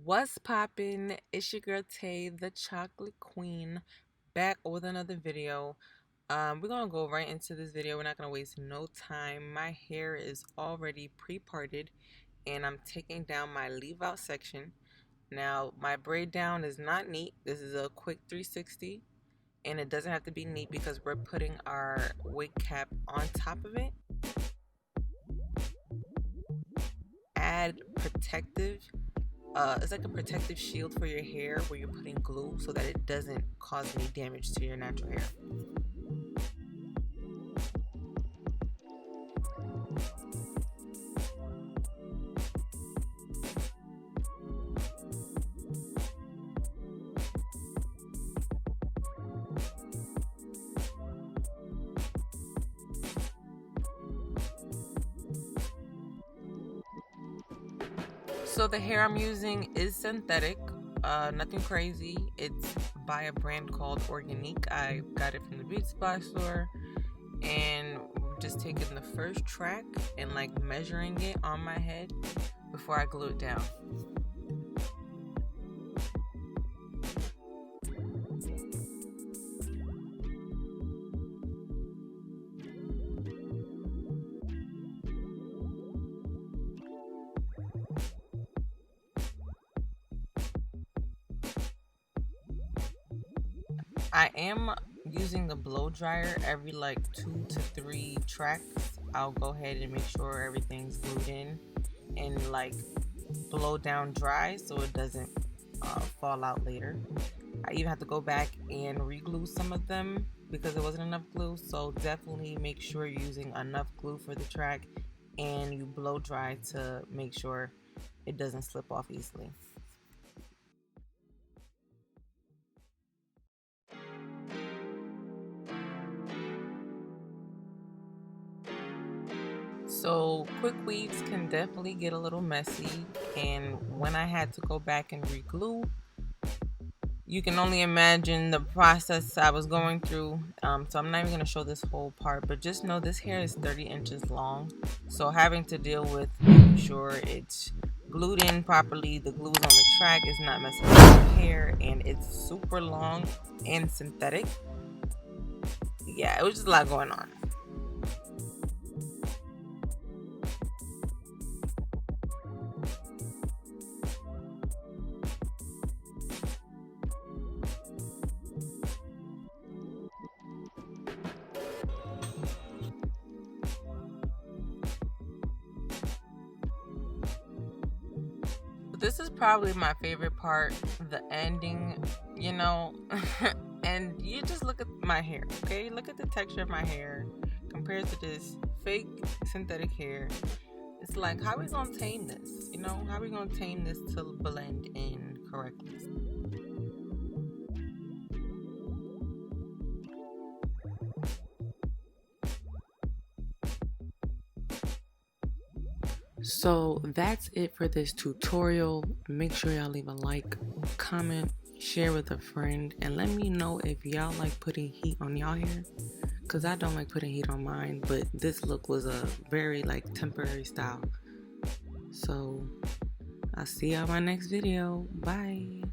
What's poppin'? It's your girl Tay, the chocolate queen, back with another video. We're gonna go right into this video. We're not gonna waste no time. My hair is already pre-parted and I'm taking down my leave out section. Now my braid down is not neat. This is a quick 360 and it doesn't have to be neat because we're putting our wig cap on top of it. Add protective. It's like a protective shield for your hair where you're putting glue so that it doesn't cause any damage to your natural hair. So the hair I'm using is synthetic, nothing crazy. It's by a brand called Organique. I got it from the beauty supply store, and just taking the first track and like measuring it on my head before I glue it down. I am using the blow dryer every like 2 to 3 tracks. I'll go ahead and make sure everything's glued in and like blow down dry so it doesn't fall out later. I even have to go back and re-glue some of them because there wasn't enough glue, so definitely make sure you're using enough glue for the track and you blow dry to make sure it doesn't slip off easily. So quick weaves can definitely get a little messy, and when I had to go back and re-glue, you can only imagine the process I was going through. So I'm not even going to show this whole part, but just know this hair is 30 inches long, so having to deal with making sure it's glued in properly, the glue's on the track, is not messing up your hair, and it's super long and synthetic. Yeah, it was just a lot going on. This is probably my favorite part, the ending, you know. And you just look at my hair, okay? Look at the texture of my hair compared to this fake synthetic hair. It's like, how are we gonna tame this? You know, how are we gonna tame this to blend in correctly? So that's it for this tutorial. Make sure y'all leave a like, comment, share with a friend, and let me know if y'all like putting heat on y'all hair, because I don't like putting heat on mine, but this look was a very like temporary style. So I'll see y'all in my next video. Bye.